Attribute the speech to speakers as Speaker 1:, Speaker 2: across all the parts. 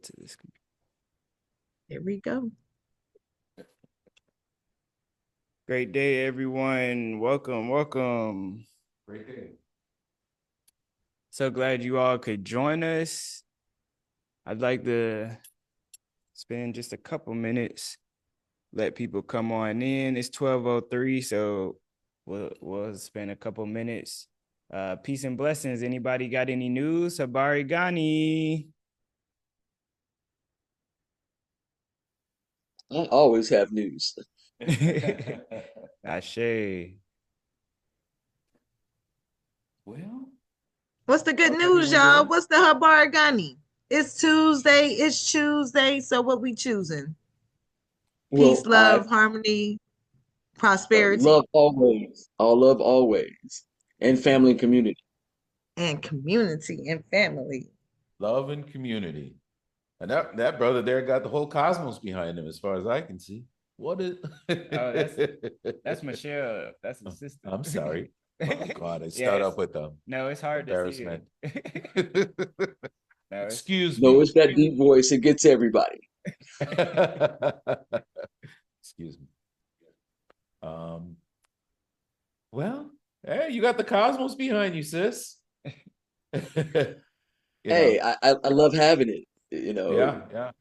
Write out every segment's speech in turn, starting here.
Speaker 1: to this.
Speaker 2: Here we go.
Speaker 1: Great day, everyone. Welcome, welcome.
Speaker 3: Great day.
Speaker 1: So glad you all could join us. I'd like to spend just a couple minutes, let people come on in. It's 12:03, so we'll spend a couple minutes. Peace and blessings. Anybody got any news? Habari Gani.
Speaker 4: I always have news.
Speaker 1: Ashe.
Speaker 3: Well,
Speaker 2: What's the good
Speaker 3: how's
Speaker 2: news,
Speaker 3: everyone
Speaker 2: y'all?
Speaker 3: doing?
Speaker 2: What's the Habargani? It's Tuesday. It's Tuesday. So what we choosing? Peace,
Speaker 4: Well, I
Speaker 2: love, harmony, prosperity,
Speaker 4: love always. I'll love always. And family and community.
Speaker 2: and community and family.
Speaker 3: Love and community. And that brother there got the whole cosmos behind him, as far as I can see. What is
Speaker 1: Oh, that's Michelle. That's his sister.
Speaker 3: I'm sorry. Oh God, I start
Speaker 1: Yes.
Speaker 3: off with
Speaker 1: No, it's hard to see
Speaker 3: embarrassment.
Speaker 1: it. No,
Speaker 3: Excuse
Speaker 4: No,
Speaker 3: me.
Speaker 4: it's that deep voice. It gets everybody.
Speaker 3: Excuse me. Well, hey, you got the cosmos behind you, sis. You
Speaker 4: Hey,
Speaker 3: know,
Speaker 4: I love having it. You know,
Speaker 3: yeah.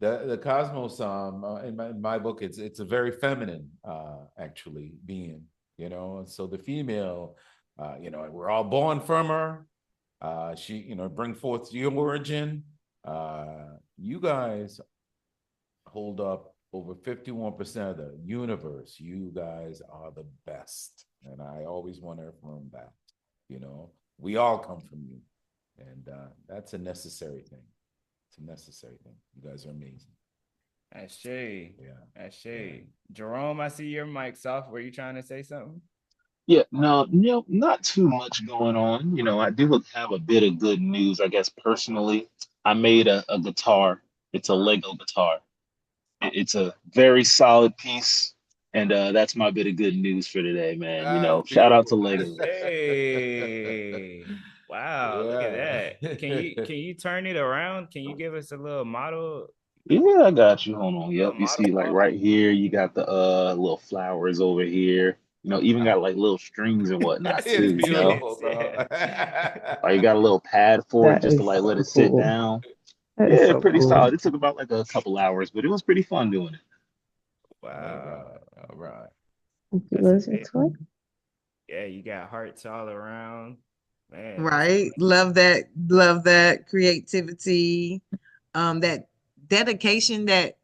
Speaker 3: The cosmos, in my book, it's a very feminine, actually being. You know, and so the female, we're all born from her. She, bring forth your origin. You guys hold up over 51% of the universe. You guys are the best. And I always want to affirm that. We all come from you. And that's a necessary thing. It's a necessary thing. You guys are amazing.
Speaker 1: Ashe.
Speaker 3: Yeah.
Speaker 1: Ashe.
Speaker 3: Yeah.
Speaker 1: Jerome, I see your mic's off. Were you trying to say something?
Speaker 5: Yeah, no, not too much going on. I do have a bit of good news, I guess, personally. I made a guitar. It's a Lego guitar. It's a very solid piece, and that's my bit of good news for today, man.
Speaker 3: That's
Speaker 5: Shout out to
Speaker 3: beautiful.
Speaker 5: Lego.
Speaker 1: Hey. Wow, look at that. Can
Speaker 3: Yeah.
Speaker 1: you turn it around? Can you give us a little
Speaker 5: Yeah, I got you. Hold on.
Speaker 1: little
Speaker 5: Yep, you
Speaker 1: model
Speaker 5: see, like right here, you got the little flowers over here. Even got like little strings and whatnot
Speaker 3: It's
Speaker 5: too.
Speaker 3: beautiful, bro.
Speaker 1: Yes.
Speaker 5: Like you got a little pad for it
Speaker 6: That
Speaker 5: just to
Speaker 6: is
Speaker 5: like
Speaker 6: so
Speaker 5: let it sit
Speaker 6: cool.
Speaker 5: down.
Speaker 6: That is
Speaker 5: Yeah,
Speaker 6: so
Speaker 5: pretty
Speaker 6: cool.
Speaker 5: solid. It took about like a couple hours, but it was pretty fun doing it.
Speaker 3: All
Speaker 1: Wow.
Speaker 3: right. All right.
Speaker 6: Thank you,
Speaker 1: That's
Speaker 6: listen
Speaker 1: amazing.
Speaker 6: to it.
Speaker 1: Yeah, you got hearts all around. Man, that's
Speaker 2: Right. Love that. Love that creativity. That dedication, that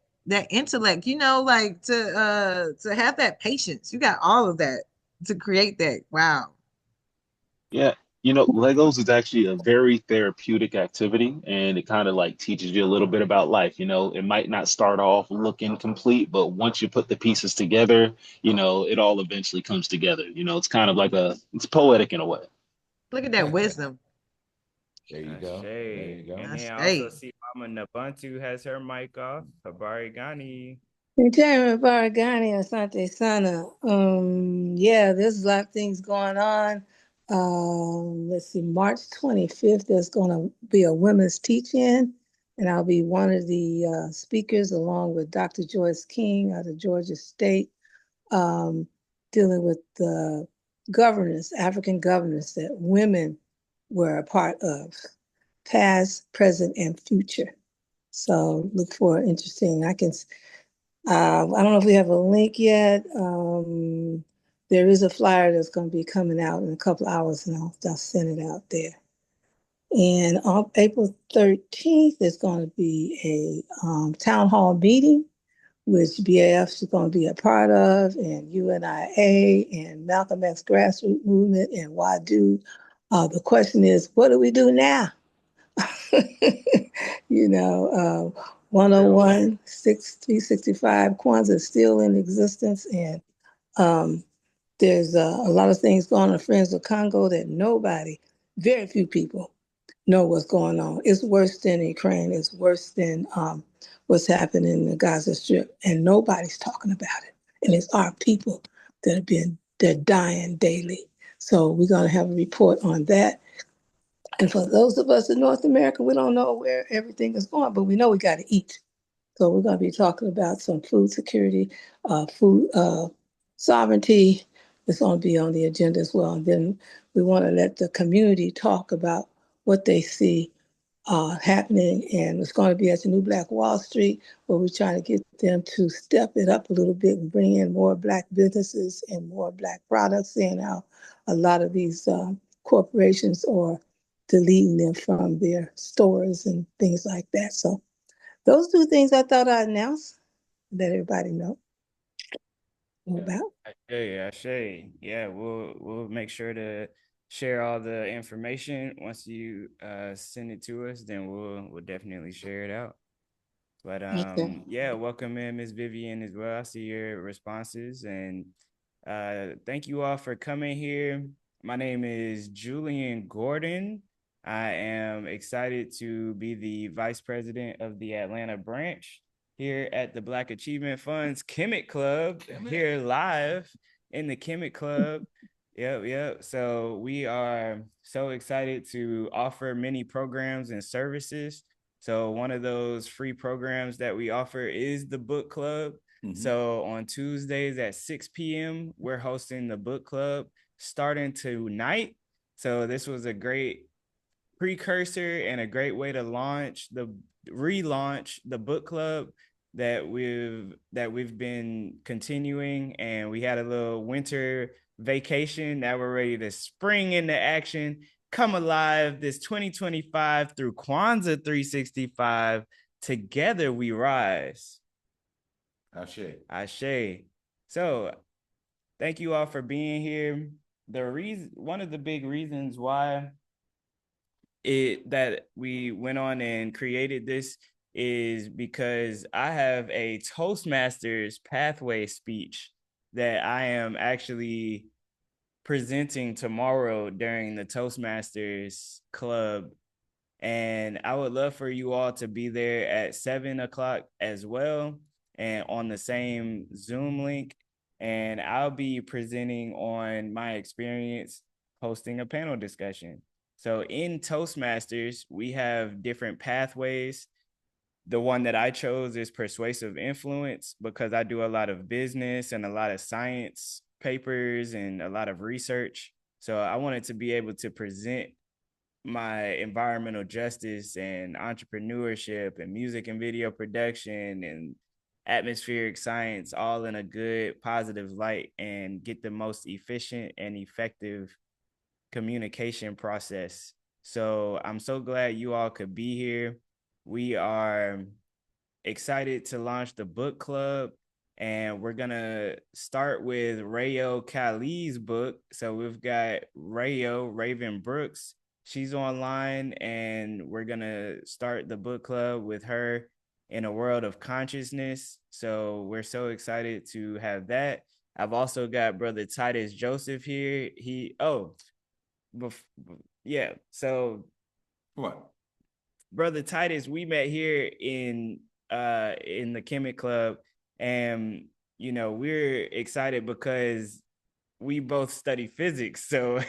Speaker 2: intellect, like to have that patience. You got all of that to create that. Wow.
Speaker 5: Yeah, Legos is actually a very therapeutic activity, and it kind of like teaches you a little bit about life. It might not start off looking complete, but once you put the pieces together, it all eventually comes together. It's kind of like it's poetic in a way.
Speaker 2: Look at that wisdom.
Speaker 3: There you
Speaker 1: Ashe.
Speaker 3: go. There you go.
Speaker 1: And
Speaker 2: I
Speaker 1: then I also
Speaker 2: say.
Speaker 1: see Mama Nabuntu has her mic off. Habari Gani.
Speaker 6: Return Varagani Asante Sana. Yeah, there's a lot of things going on. Let's see, March 25th, there's going to be a women's teach-in, and I'll be one of the speakers along with Dr. Joyce King out of Georgia State, um, dealing with the governance, African governance that women were a part of, past, present, and future. So look for interesting. I don't know if we have a link yet. There is a flyer that's going to be coming out in a couple hours, and I'll send it out there. And on April 13th, there's going to be a town hall meeting, which BAF is going to be a part of, and UNIA and Malcolm X Grassroots Movement and WADU. The question is, what do we do now? you know, 101, 365 Kwanzaa is still in existence. And there's a lot of things going on in Friends of Congo that very few people know what's going on. It's worse than Ukraine. It's worse than what's happening in the Gaza Strip. And nobody's talking about it. And it's our people they're dying daily. So we're going to have a report on that. And for those of us in North America, we don't know where everything is going, but we know we got to eat. So we're going to be talking about some food security, food sovereignty. It's going to be on the agenda as well. And then we want to let the community talk about what they see happening. And it's going to be at the New Black Wall Street, where we're trying to get them to step it up a little bit and bring in more Black businesses and more Black products, seeing how a lot of these corporations are deleting them from their stores and things like that. So those two things I thought I'd announce, let everybody know about.
Speaker 1: Yeah, we'll make sure to share all the information. Once you send it to us, then we'll definitely share it out. But
Speaker 6: Okay.
Speaker 1: yeah, welcome in Miss Vivian as well. I see your responses, and thank you all for coming here. My name is Julian Gordon. I am excited to be the vice president of the Atlanta branch here at the Black Achievement Fund's Chemic Club, here live in the Chemic Club. Yep. So we are so excited to offer many programs and services. So one of those free programs that we offer is the book club. Mm-hmm. So on Tuesdays at 6 p.m., we're hosting the book club starting tonight. So this was a great precursor and a great way to relaunch the book club that we've been continuing. And we had a little winter vacation. Now we're ready to spring into action. Come alive this 2025 through Kwanzaa 365. Together we rise. Ashe. So thank you all for being here. One of the big reasons why that we went on and created this is because I have a Toastmasters pathway speech that I am actually presenting tomorrow during the Toastmasters Club. And I would love for you all to be there at 7:00 as well, and on the same Zoom link. And I'll be presenting on my experience hosting a panel discussion. So in Toastmasters, we have different pathways. The one that I chose is persuasive influence because I do a lot of business and a lot of science papers and a lot of research. So I wanted to be able to present my environmental justice and entrepreneurship and music and video production and atmospheric science all in a good, positive light and get the most efficient and effective communication process. So I'm so glad you all could be here. We are excited to launch the book club, and we're gonna start with Rayo Kali's book. So we've got Raven Brooks. She's online, and we're gonna start the book club with her in a world of consciousness. So we're so excited to have that. I've also got Brother Titus Joseph here. So
Speaker 3: what?
Speaker 1: Brother Titus, we met here in the Chemic Club, and we're excited because we both study physics. So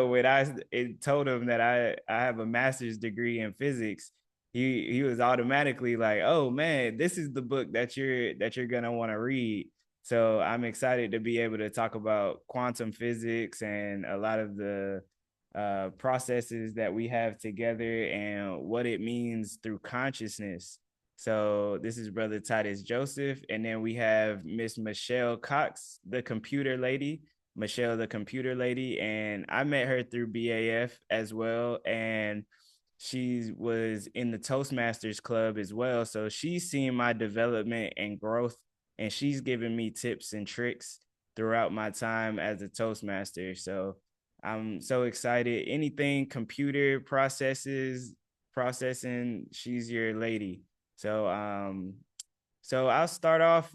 Speaker 1: when I told him that I have a master's degree in physics, he was automatically like, oh man, this is the book that you're gonna want to read. So I'm excited to be able to talk about quantum physics and a lot of the processes that we have together and what it means through consciousness. So this is Brother Titus Joseph, and then we have Miss Michelle Cox, the computer lady. Michelle, the computer lady, and I met her through BAF as well, and she was in the Toastmasters Club as well. So she's seen my development and growth, and she's given me tips and tricks throughout my time as a Toastmaster. So I'm so excited. Anything computer processing, she's your lady. So I'll start off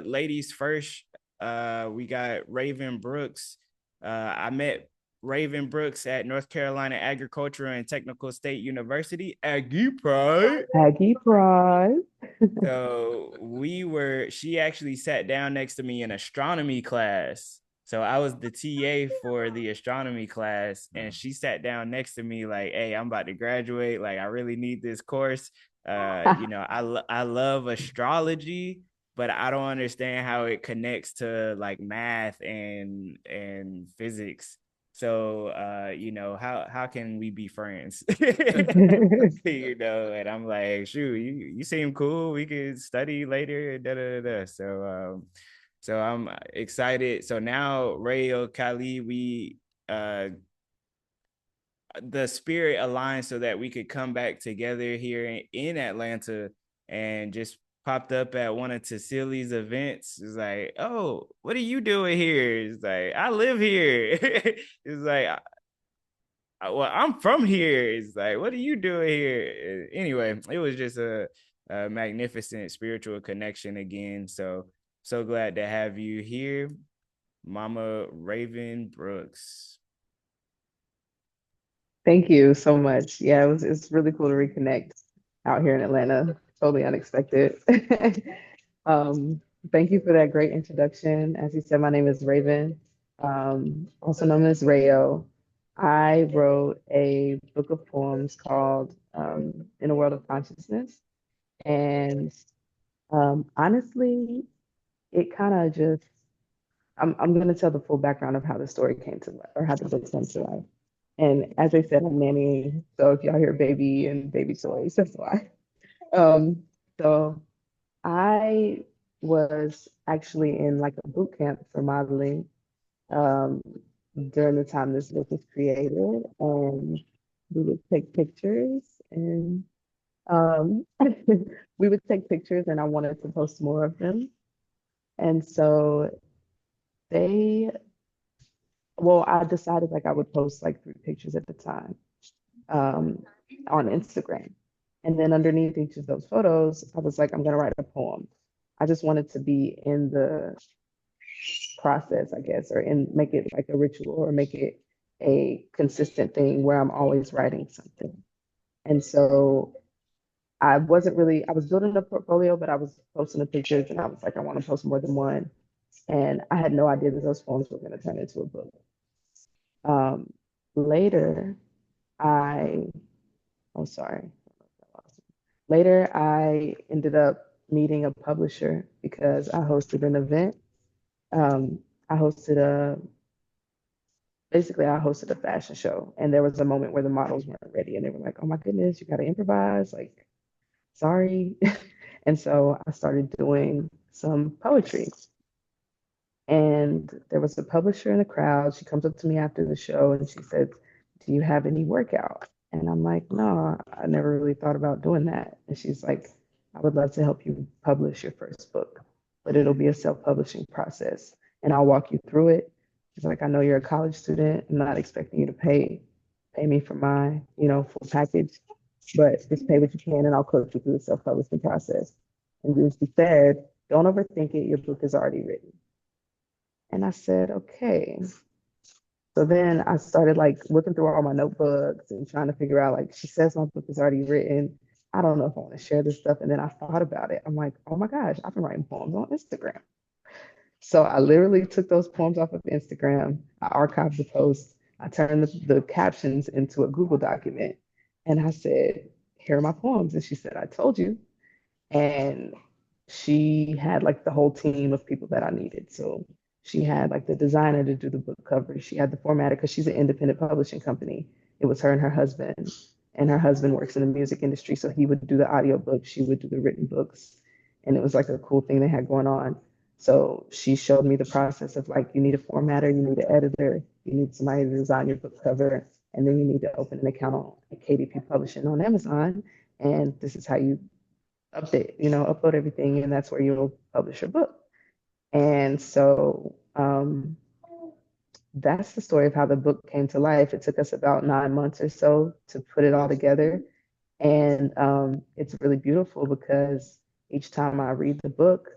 Speaker 1: ladies first. We got Raven Brooks. I met Raven Brooks at North Carolina Agricultural and Technical State University, Aggie Pride.
Speaker 7: Aggie Pride.
Speaker 1: So she actually sat down next to me in astronomy class. So I was the TA for the astronomy class, and she sat down next to me like, "Hey, I'm about to graduate. Like, I really need this course. I love astrology, but I don't understand how it connects to like math and physics. So how can we be friends?" And I'm like, shoot, you seem cool. We could study later. Da, da, da, da. So I'm excited. So now Rayo Kali, uh the spirit aligned so that we could come back together here in Atlanta, and just popped up at one of Tassili's events. It's like, oh, what are you doing here? It's like, I live here. It's like, well, I'm from here. It's like, what are you doing here? Anyway, it was just a magnificent spiritual connection again. So glad to have you here, Mama Raven Brooks.
Speaker 7: Thank you so much. Yeah, it's really cool to reconnect out here in Atlanta. Totally unexpected. Um, Thank you for that great introduction. As you said, my name is Raven, also known as Rayo. I wrote a book of poems called In a World of Consciousness. And honestly, it kind of just, I'm going to tell the full background of how the story came to life, or how the book came to life. And as I said, I'm nanny. So if y'all hear baby and baby toys, that's why. So I was actually in like a boot camp for modeling um, during the time this book was created, and we would take pictures and um, we would take pictures, and I wanted to post more of them. And so they, well, I decided like I would post like 3 pictures at the time um, on Instagram. And then underneath each of those photos, I was like, I'm going to write a poem. I just wanted to be in the process, I guess, or make it like a ritual, or make it a consistent thing where I'm always writing something. And so I was building a portfolio, but I was posting the pictures, and I was like, I want to post more than one. And I had no idea that those poems were going to turn into a book. Later, I, oh, sorry. Later, I ended up meeting a publisher because I hosted an event. I hosted basically I hosted a fashion show, and there was a moment where the models weren't ready, and they were like, "Oh my goodness, you got to improvise!" Like, sorry. And so I started doing some poetry. And there was a publisher in the crowd. She comes up to me after the show and she said, "Do you have any workout?" And I'm like, "No, I never really thought about doing that." And she's like, "I would love to help you publish your first book, but it'll be a self-publishing process, and I'll walk you through it." She's like, "I know you're a college student. I'm not expecting you to pay me for my, full package, but just pay what you can, and I'll coach you through the self-publishing process." And then she said, "Don't overthink it. Your book is already written." And I said, okay. So then I started like looking through all my notebooks and trying to figure out, like, she says my book is already written. I don't know if I want to share this stuff. And then I thought about it. I'm like, oh my gosh, I've been writing poems on Instagram. So I literally took those poems off of Instagram. I archived the post. I turned the captions into a Google document. And I said, here are my poems. And she said, I told you. And she had like the whole team of people that I needed. So she had like the designer to do the book cover. She had the formatter because she's an independent publishing company. It was her and her husband works in the music industry. So he would do the audio books, she would do the written books. And it was like a cool thing they had going on. So she showed me the process of like, you need a formatter, you need an editor, you need somebody to design your book cover, and then you need to open an account on KDP Publishing on Amazon. And this is how you upload everything, and that's where you'll publish your book. And so that's the story of how the book came to life. It took us about 9 months or so to put it all together. And it's really beautiful because each time I read the book,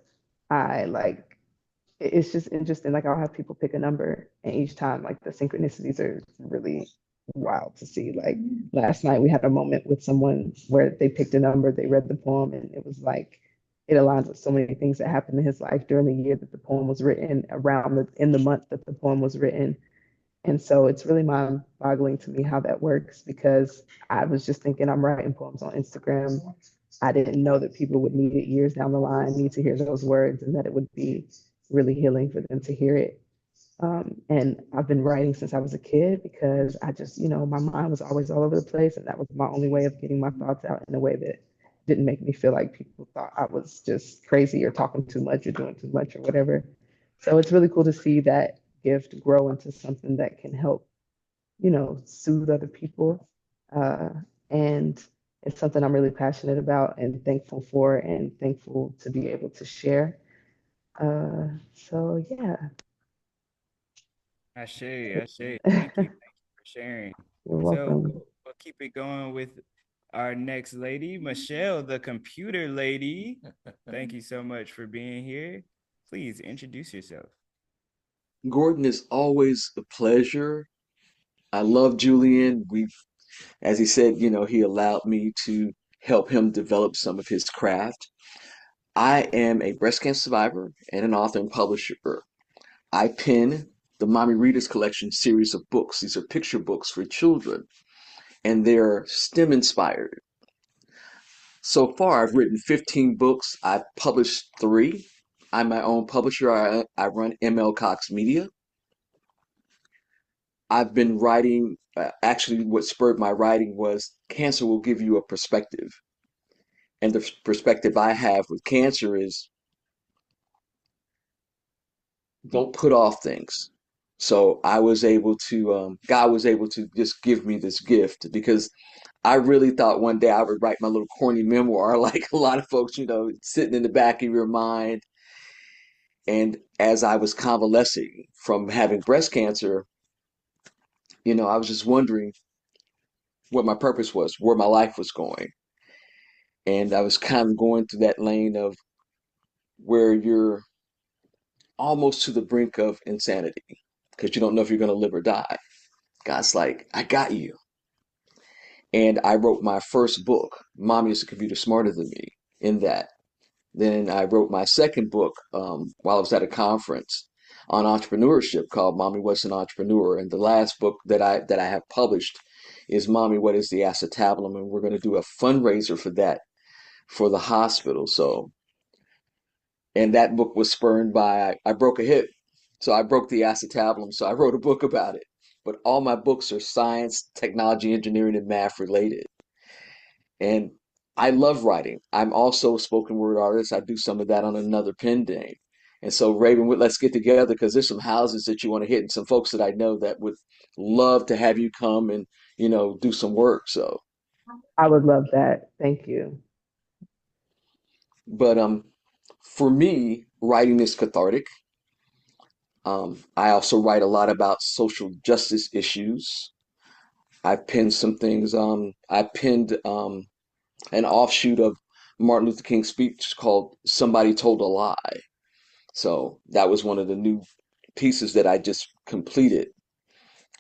Speaker 7: it's just interesting. Like, I'll have people pick a number, and each time, like, the synchronicities are really wild to see. Like, last night we had a moment with someone where they picked a number, they read the poem, and it was like it aligns with so many things that happened in his life during the year that the poem was written, in the month that the poem was written. And so it's really mind boggling to me how that works, because I was just thinking I'm writing poems on Instagram. I didn't know that people would need it years down the line, need to hear those words, and that it would be really healing for them to hear it. And I've been writing since I was a kid, because I just, my mind was always all over the place. And that was my only way of getting my thoughts out in a way that didn't make me feel like people thought I was just crazy or talking too much or doing too much or whatever. So it's really cool to see that gift grow into something that can help, soothe other people. Uh, and it's something I'm really passionate about and thankful for, and thankful to be able to share. So yeah.
Speaker 1: Ashe, Ashe. Thank you for sharing.
Speaker 7: You're
Speaker 1: So
Speaker 7: welcome.
Speaker 1: we'll keep it going with our next lady, Michelle, the computer lady. Thank you so much for being here. Please introduce yourself.
Speaker 4: Gordon, is always a pleasure. I love Julian. As he said, he allowed me to help him develop some of his craft. I am a breast cancer survivor and an author and publisher. I pen the Mommy Readers Collection series of books. These are picture books for children, and they're STEM inspired. So far, I've written 15 books. I've published three. I'm my own publisher. I run ML Cox Media. I've been writing. Actually, what spurred my writing was cancer will give you a perspective. And the perspective I have with cancer is don't put off things. So I was able to, God was able to just give me this gift, because I really thought one day I would write my little corny memoir, like a lot of folks, sitting in the back of your mind. And as I was convalescing from having breast cancer, I was just wondering what my purpose was, where my life was going. And I was kind of going through that lane of where you're almost to the brink of insanity because you don't know if you're going to live or die. God's like, I got you. And I wrote my first book, Mommy is a Computer Smarter Than Me, in that. Then I wrote my second book while I was at a conference on entrepreneurship called Mommy Was an Entrepreneur. And the last book that I have published is Mommy, What is the Acetabulum? And we're going to do a fundraiser for that for the hospital. So, and that book was spurned by I broke a hip. So I broke the acetabulum. So I wrote a book about it. But all my books are science, technology, engineering, and math related. And I love writing. I'm also a spoken word artist. I do some of that on another pen day. And so, Raven, let's get together because there's some houses that you want to hit and some folks that I know that would love to have you come and, do some work. So,
Speaker 7: I would love that. Thank you.
Speaker 4: but for me, writing is cathartic. I also write a lot about social justice issues. I penned some things. I penned an offshoot of Martin Luther King's speech called Somebody Told a Lie. So that was one of the new pieces that I just completed.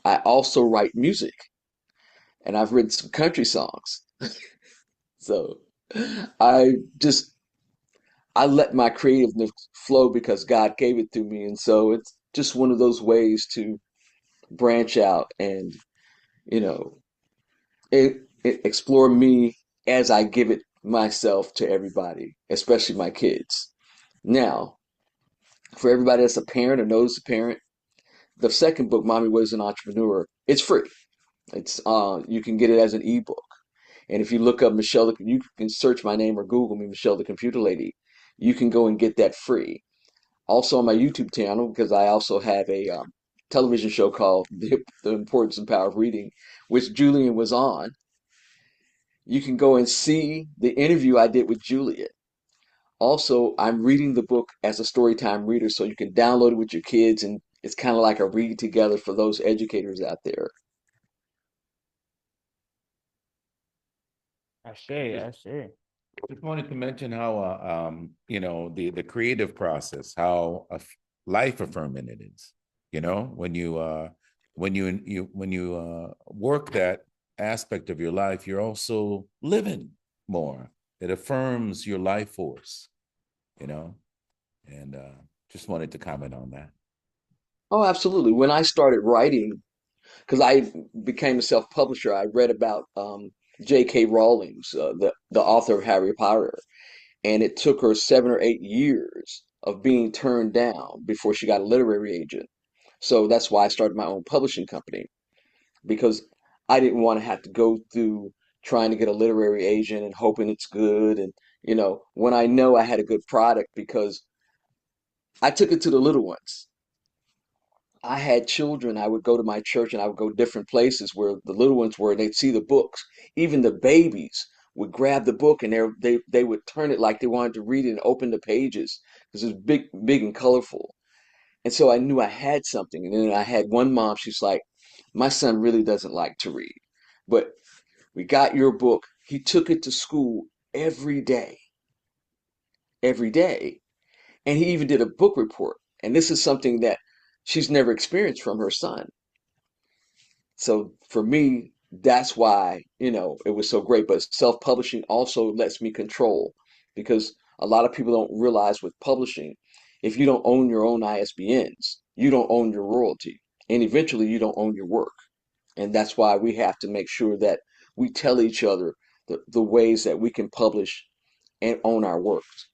Speaker 4: I also write music, and I've written some country songs. So I just I let my creativeness flow because God gave it to me, and so it's just one of those ways to branch out and you know explore me as I give it myself to everybody, especially my kids. Now, for everybody that's a parent or knows a parent, the second book, Mommy Was an Entrepreneur, it's free. It's you can get it as an ebook. And if you look up Michelle, you can search my name or Google me, Michelle the Computer Lady. You can go and get that free. Also on my YouTube channel, because I also have a television show called the Importance and Power of Reading, which Julian was on. You can go and see the interview I did with Julian. Also, I'm reading the book as a storytime reader, so you can download it with your kids, and it's kind of like a read together for those educators out there.
Speaker 1: Ashe,
Speaker 3: Just,
Speaker 1: Ashe.
Speaker 3: just wanted to mention how, the creative process, how life affirming it is. When you work that aspect of your life, you're also living more. It affirms your life force. you know, and just wanted to comment on that.
Speaker 4: Oh, absolutely. When I started writing, because I became a self-publisher, I read about J.K. Rowling's, the author of Harry Potter, and it took her 7 or 8 years of being turned down before she got a literary agent. So that's why I started my own publishing company, because I didn't want to have to go through trying to get a literary agent and hoping it's good. And, when I know I had a good product, because I took it to the little ones. I had children. I would go to my church and I would go different places where the little ones were, and they'd see the books. Even the babies would grab the book and they would turn it like they wanted to read it and open the pages because it was big and colorful. And so I knew I had something. And then I had one mom, she's like, my son really doesn't like to read, but we got your book. He took it to school every day, every day. And he even did a book report. And this is something that she's never experienced from her son. So for me, that's why, it was so great. But self-publishing also lets me control, because a lot of people don't realize with publishing, if you don't own your own ISBNs, you don't own your royalty. And eventually you don't own your work. And that's why we have to make sure that we tell each other the ways that we can publish and own our works.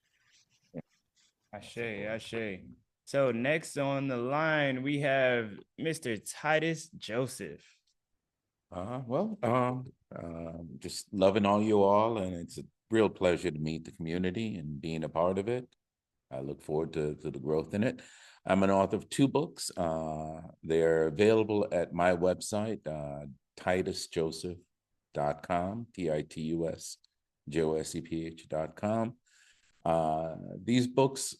Speaker 1: Ashe, Ashe. So next on the line, we have Mr. Titus Joseph.
Speaker 3: Just loving all you all, and it's a real pleasure to meet the community and being a part of it. I look forward to the growth in it. I'm an author of 2 books. They're available at my website, titusjoseph.com, TITUSJOSEPH.com. These books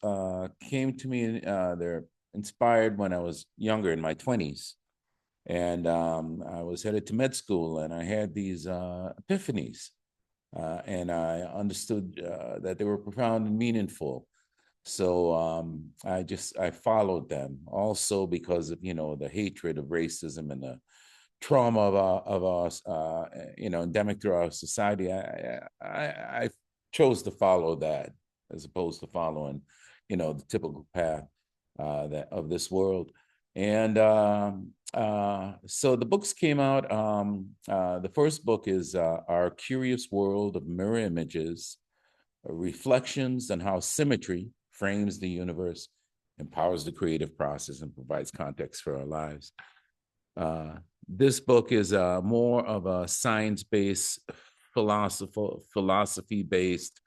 Speaker 3: came to me, they're inspired when I was younger, in my 20s. And I was headed to med school, and I had these epiphanies, and I understood that they were profound and meaningful. So I followed them, also because of the hatred of racism and the trauma of us endemic through our society. I chose to follow that as opposed to following the typical path that of this world. And so the books came out. The first book is Our Curious World of Mirror Images, Reflections on How Symmetry Frames the Universe, Empowers the Creative Process, and Provides Context for Our Lives. This book is more of a science-based, philosophy-based,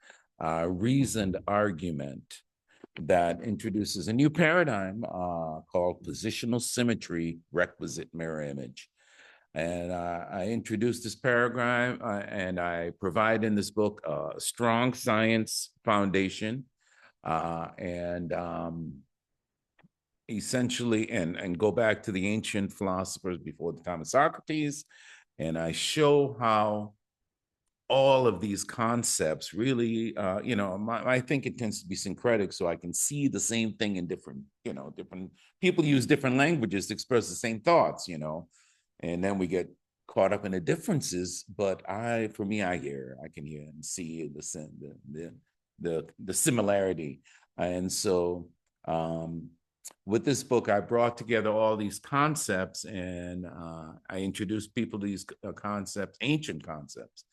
Speaker 3: reasoned argument that introduces a new paradigm called positional symmetry, requisite mirror image. And I introduced this paradigm, and I provide in this book a strong science foundation, and essentially, and go back to the ancient philosophers before the time of Socrates, and I show how all of these concepts really, I think it tends to be syncretic, so I can see the same thing in different people use different languages to express the same thoughts, and then we get caught up in the differences. But I can hear and see the similarity, and so with this book, I brought together all these concepts, and I introduced people to these concepts, ancient concepts.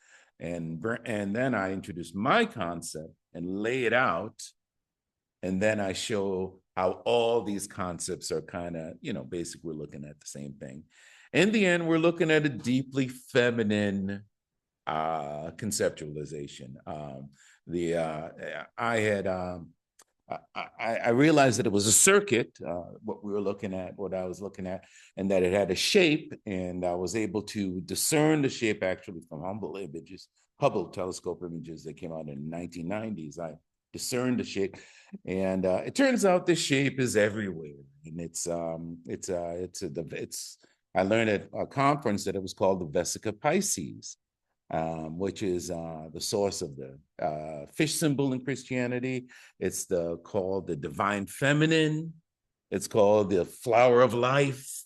Speaker 3: And then I introduce my concept and lay it out. And then I show how all these concepts are kind of, basically we're looking at the same thing. In the end, we're looking at a deeply feminine conceptualization. I realized that it was a circuit, what I was looking at, and that it had a shape, and I was able to discern the shape actually from Hubble telescope images that came out in the 1990s. I discerned the shape, and it turns out the shape is everywhere, and I learned at a conference that it was called the Vesica Pisces, which is the source of the fish symbol in Christianity. It's called the divine feminine. It's called the flower of life.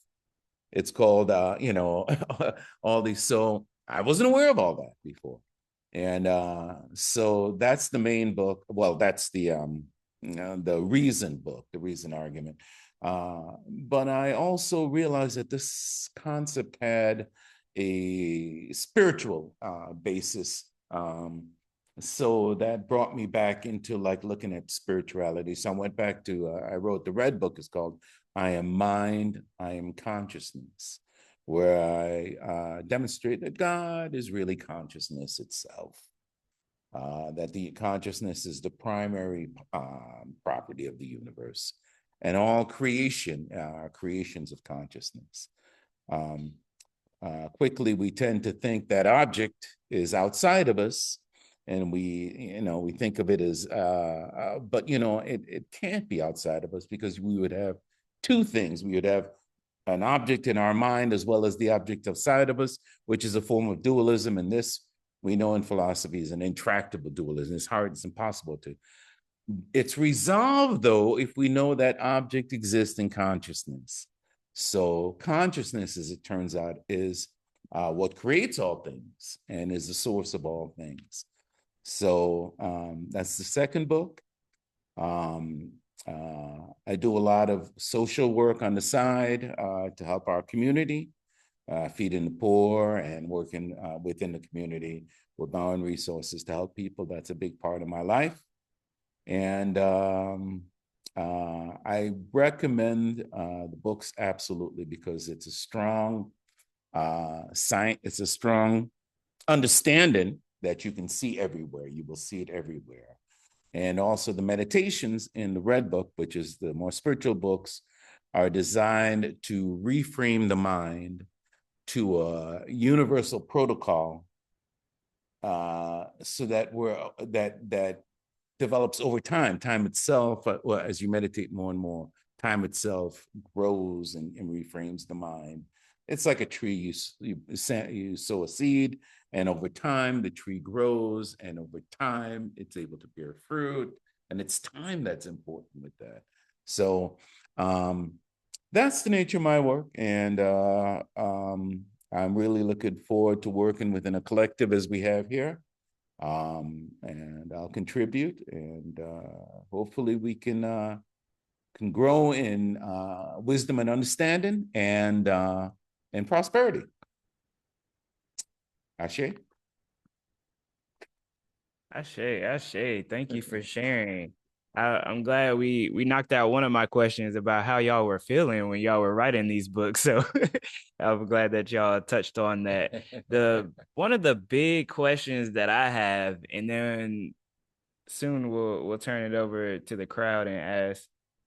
Speaker 3: It's called, all these. So I wasn't aware of all that before. And so that's the main book. Well, that's the the reason book, the reason argument. But I also realized that this concept had a spiritual basis. So that brought me back into like looking at spirituality. So I went back to, I wrote the red book, it's called I Am Mind, I Am Consciousness, where I demonstrate that God is really consciousness itself. That the consciousness is the primary property of the universe, and all creation are creations of consciousness. Quickly, we tend to think that object is outside of us, and we think of it as, but it can't be outside of us, because we would have two things. We would have an object in our mind as well as the object outside of us, which is a form of dualism, and this we know in philosophy is an intractable dualism. It's hard, it's impossible to. It's resolved, though, if we know that object exists in consciousness. So consciousness, as it turns out, is what creates all things and is the source of all things. So that's the second book. I do a lot of social work on the side to help our community. Feeding the poor and working within the community with my own resources to help people. That's a big part of my life. And I recommend the books absolutely, because it's a strong science, it's a strong understanding that you can see everywhere. You will see it everywhere. And also the meditations in the red book, which is the more spiritual books, are designed to reframe the mind to a universal protocol, so that that develops over time. Time itself, well, as you meditate more and more, time itself grows and reframes the mind. It's like a tree. You sow a seed, and over time the tree grows, and over time it's able to bear fruit. And it's time that's important with that. So that's the nature of my work. And I'm really looking forward to working within a collective as we have here. And I'll contribute, and hopefully we can grow in wisdom and understanding and prosperity. Ashe?
Speaker 1: Ashe. Thank you for sharing. I'm glad we knocked out one of my questions about how y'all were feeling when y'all were writing these books. So I'm glad that y'all touched on that. One of the big questions that I have, and then soon we'll turn it over to the crowd and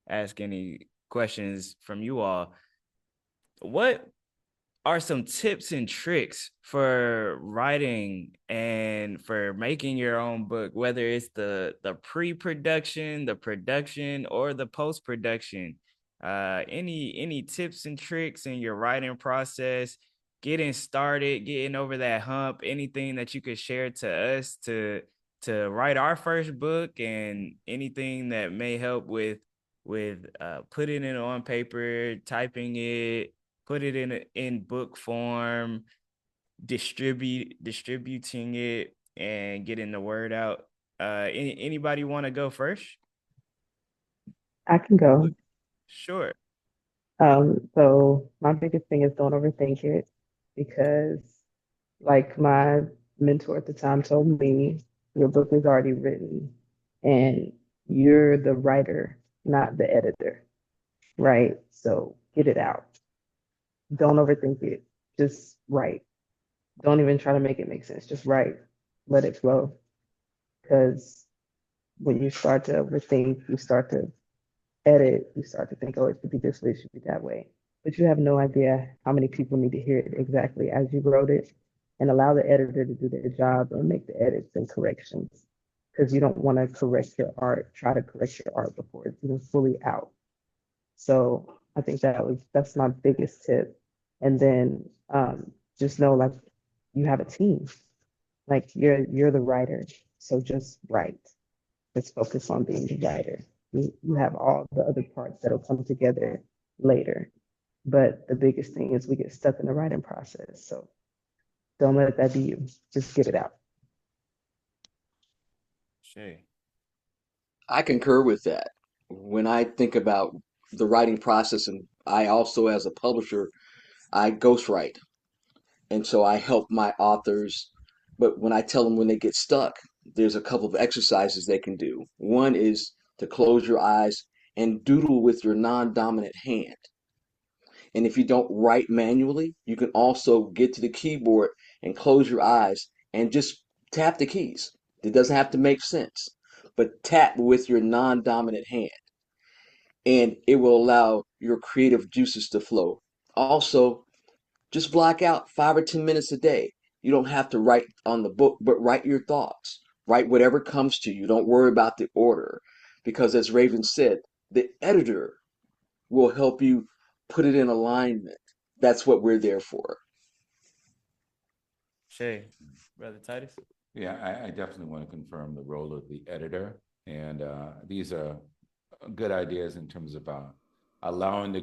Speaker 1: ask any questions from you all. What are some tips and tricks for writing and for making your own book, whether it's the pre-production, the production, or the post-production? Any tips and tricks in your writing process, getting started, getting over that hump, anything that you could share to us to write our first book, and anything that may help with putting it on paper, typing it, put it in book form, distributing it, and getting the word out. Anybody want to go first?
Speaker 7: I can go.
Speaker 1: Sure.
Speaker 7: So my biggest thing is don't overthink it, because like my mentor at the time told me, your book is already written and you're the writer, not the editor, right? So get it out. Don't overthink it. Just write. Don't even try to make it make sense. Just write. Let it flow. Because when you start to overthink, you start to edit, you start to think, oh, it should be this way, it should be that way. But you have no idea how many people need to hear it exactly as you wrote it, and allow the editor to do their job and make the edits and corrections. Because you don't want to correct your art, try to correct your art before it's even fully out. So I think that's my biggest tip. And then just know, like, you have a team. Like, you're the writer, so just write. Just focus on being the writer. You have all the other parts that'll come together later. But the biggest thing is we get stuck in the writing process. So don't let that be you. Just get it out.
Speaker 1: Shay.
Speaker 4: I concur with that. When I think about the writing process, and I also, as a publisher, I ghostwrite. And so I help my authors. But when I tell them when they get stuck, there's a couple of exercises they can do. One is to close your eyes and doodle with your non dominant hand. And if you don't write manually, you can also get to the keyboard and close your eyes and just tap the keys. It doesn't have to make sense, but tap with your non dominant hand, and it will allow your creative juices to flow. Also, just block out 5 or 10 minutes a day. You don't have to write on the book, but write your thoughts. Write whatever comes to you. Don't worry about the order. Because as Raven said, the editor will help you put it in alignment. That's what we're there for.
Speaker 1: Shay, Brother Titus?
Speaker 3: Yeah, I definitely want to confirm the role of the editor. And these are good ideas in terms of allowing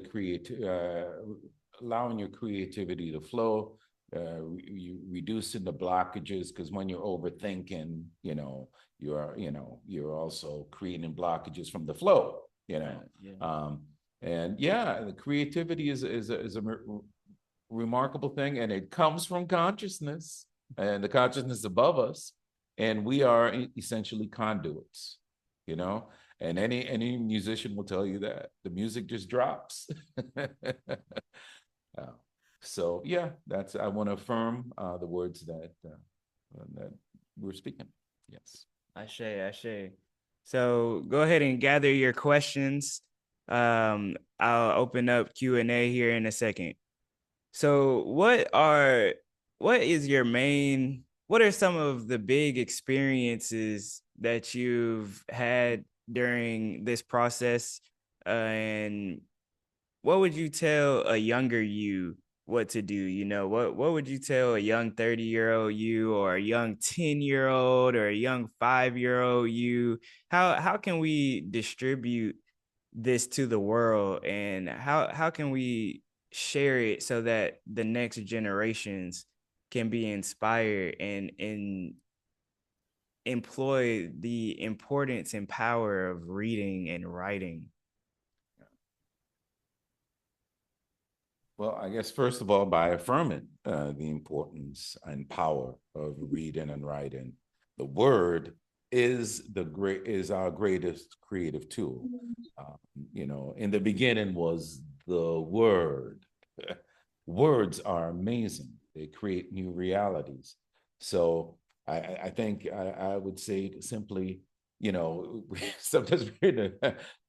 Speaker 3: allowing your creativity to flow, you reducing the blockages, because when you're overthinking, you're also creating blockages from the flow,
Speaker 1: Yeah.
Speaker 3: And yeah, the creativity is a remarkable thing, and it comes from consciousness and the consciousness above us, and we are essentially conduits, and any musician will tell you that the music just drops. uh, so yeah, I want to affirm the words that we're speaking. Yes.
Speaker 1: Ashe. So go ahead and gather your questions. I'll open up Q&A here in a second. So what are some of the big experiences that you've had during this process? And what would you tell a younger you what to do? What would you tell a young 30-year-old you, or a young 10-year-old, or a young 5-year-old you? How can we distribute this to the world, and how can we share it so that the next generations can be inspired and employ the importance and power of reading and writing?
Speaker 3: Well, I guess first of all, by affirming the importance and power of reading and writing, the word is our greatest creative tool. In the beginning was the word. Words are amazing; they create new realities. So I think I would say simply, sometimes we're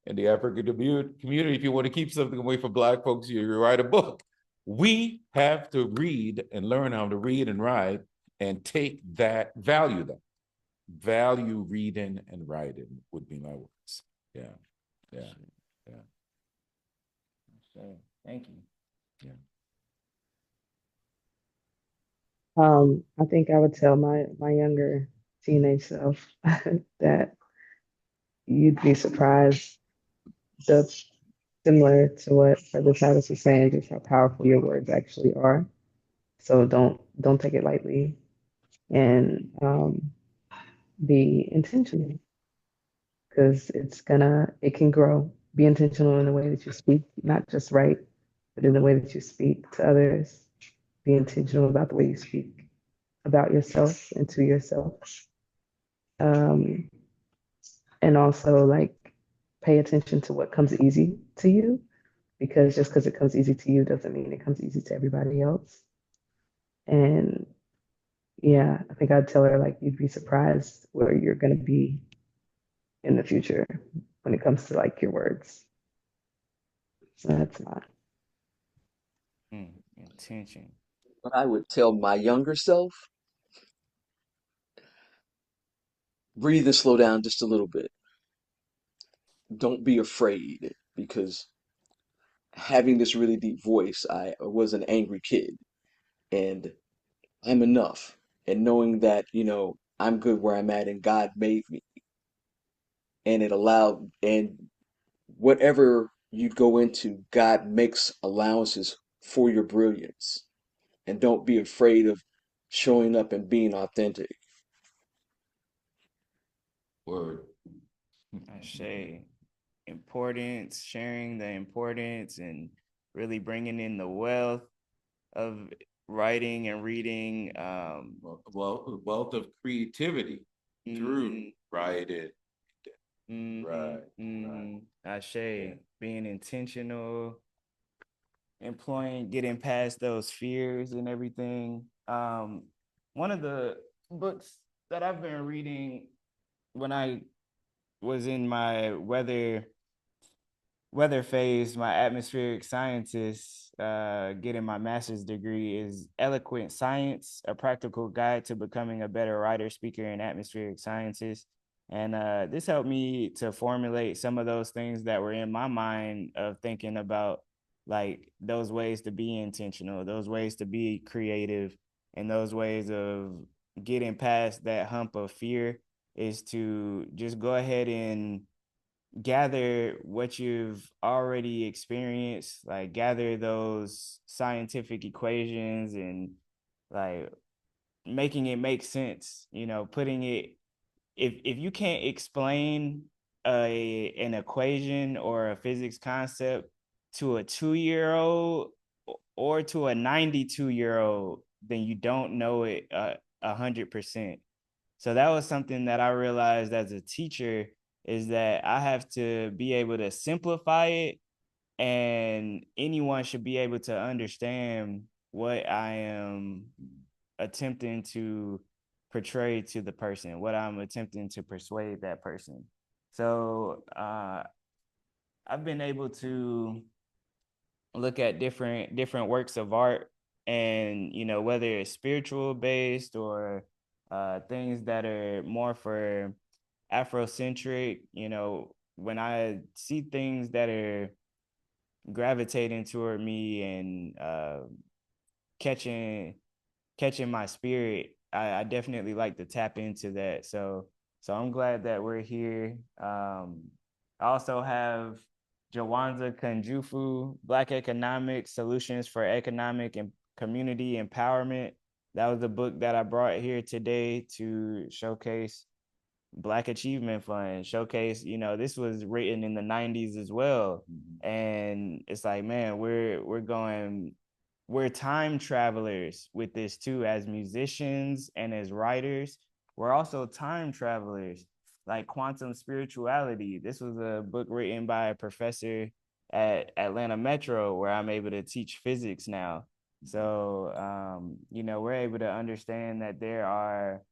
Speaker 3: in the African community, if you want to keep something away from Black folks, you write a book. We have to read and learn how to read and write, and take that value reading and writing would be my words. Yeah.
Speaker 1: Thank you.
Speaker 3: Yeah.
Speaker 7: I think I would tell my younger teenage self that you'd be surprised, just similar to what Brother Titus was saying, just how powerful your words actually are. So don't take it lightly, and be intentional, because it can grow. Be intentional in the way that you speak, not just write, but in the way that you speak to others. Be intentional about the way you speak about yourself and to yourself. Um, and also, like, pay attention to what comes easy to you, because just because it comes easy to you doesn't mean it comes easy to everybody else. And yeah, I think I'd tell her, like, you'd be surprised where you're going to be in the future when it comes to, like, your words. So that's not.
Speaker 1: Intention.
Speaker 4: What I would tell my younger self, breathe and slow down just a little bit. Don't be afraid, because having this really deep voice, I was an angry kid, and I'm enough. And knowing that, I'm good where I'm at and God made me, and whatever you go into, God makes allowances for your brilliance. And don't be afraid of showing up and being authentic.
Speaker 3: Word.
Speaker 1: I say importance, sharing the importance, and really bringing in the wealth of writing and reading.
Speaker 3: Wealth of creativity through writing. Right.
Speaker 1: I say being intentional, getting past those fears and everything. One of the books that I've been reading when I was in my weather phase, my atmospheric scientist, getting my master's degree, is Eloquent Science, a practical guide to becoming a better writer, speaker, and atmospheric scientist. And this helped me to formulate some of those things that were in my mind of thinking about, like, those ways to be intentional, those ways to be creative, and those ways of getting past that hump of fear, is to just go ahead and gather what you've already experienced, like gather those scientific equations and like making it make sense, putting it, if you can't explain an equation or a physics concept to a 2-year-old or to a 92-year-old, then you don't know it 100%. So that was something that I realized as a teacher, is that I have to be able to simplify it, and anyone should be able to understand what I am attempting to portray to the person, what I'm attempting to persuade that person. So I've been able to look at different works of art, and whether it's spiritual based or things that are more for Afrocentric, when I see things that are gravitating toward me and catching my spirit, I definitely like to tap into that. So I'm glad that we're here. I also have Jawanza Kanjufu, Black Economics, Solutions for Economic and Community Empowerment. That was the book that I brought here today to showcase Black Achievement Fund, showcase, this was written in the 90s as well. And it's like, man, we're time travelers with this too. As musicians and as writers, we're also time travelers, like quantum spirituality. This was a book written by a professor at Atlanta Metro, where I'm able to teach physics now. So we're able to understand that there are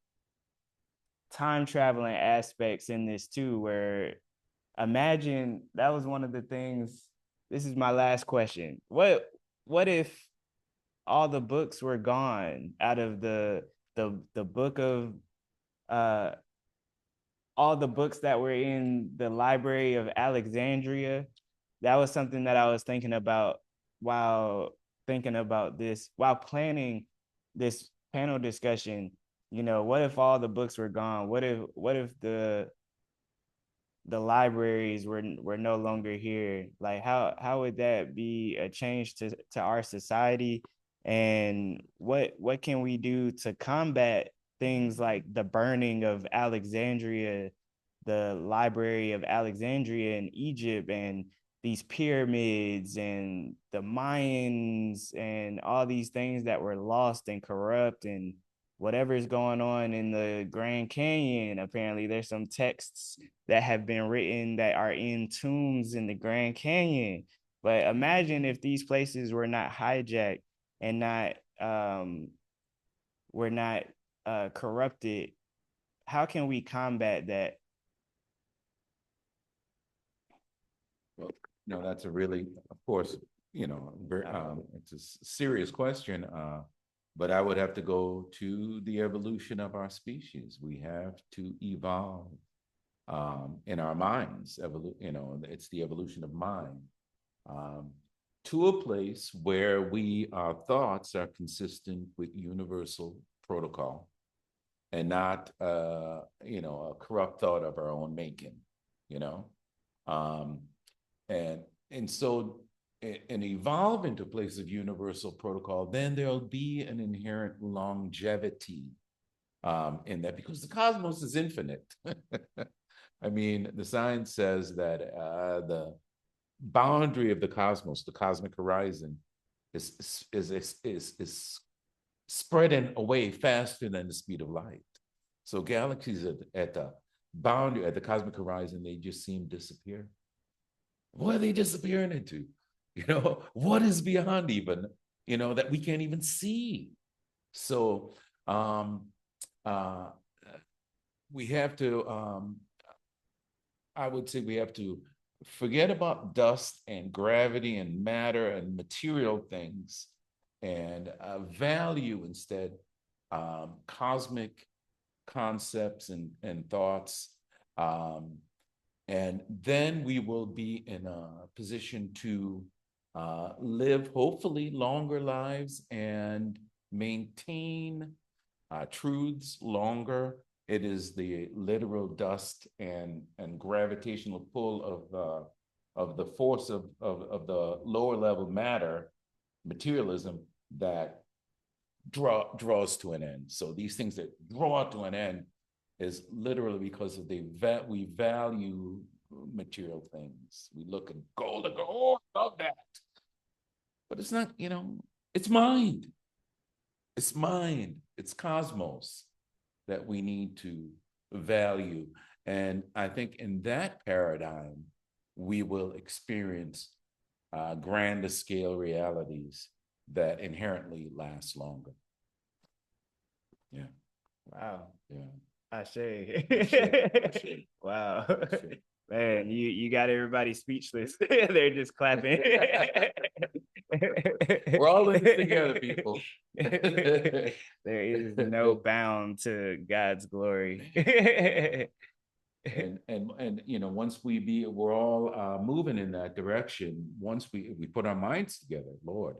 Speaker 1: time traveling aspects in this too, where, imagine, that was one of the things. This is my last question. What if all the books were gone out of the book of all the books that were in the Library of Alexandria? That was something that I was thinking about while while planning this panel discussion. What if all the books were gone? What if the libraries were no longer here? Like, how would that be a change to our society? And what can we do to combat things like the burning of Alexandria, the Library of Alexandria in Egypt, and these pyramids and the Mayans and all these things that were lost and corrupt, and whatever's going on in the Grand Canyon? Apparently there's some texts that have been written that are in tombs in the Grand Canyon. But imagine if these places were not hijacked and were not corrupted. How can we combat that?
Speaker 3: Well, that's a really, of course, very, it's a serious question. But I would have to go to the evolution of our species. We have to evolve in our minds. It's the evolution of mind, to a place where our thoughts are consistent with universal protocol, and not a corrupt thought of our own making. And so, and evolve into a place of universal protocol, then there'll be an inherent longevity in that, because the cosmos is infinite. I mean, the science says that the boundary of the cosmos, the cosmic horizon, is spreading away faster than the speed of light. So galaxies at the boundary, at the cosmic horizon, they just seem to disappear. What are they disappearing into? You know, what is beyond even, you know, that we can't even see? So uh, we have to, I would say we have to forget about dust and gravity and matter and material things and value instead cosmic concepts and thoughts. And then we will be in a position to live hopefully longer lives and maintain truths longer. It is the literal dust and gravitational pull of the force of the lower level matter, materialism, that draws to an end. So these things that draw to an end is literally because of we value material things. We look at gold and go, oh, I love that. But it's not, you know, it's mind. It's mind. It's cosmos that we need to value. And I think in that paradigm, we will experience grander scale realities that inherently last longer. Yeah.
Speaker 1: Wow.
Speaker 3: Yeah.
Speaker 1: Ashe.
Speaker 3: Ashe.
Speaker 1: Wow.
Speaker 3: Ashe.
Speaker 1: Man, you got everybody speechless. They're just clapping.
Speaker 3: We're all in this together, people.
Speaker 1: There is no bound to God's glory.
Speaker 3: And you know, once we're all moving in that direction. Once we put our minds together, Lord,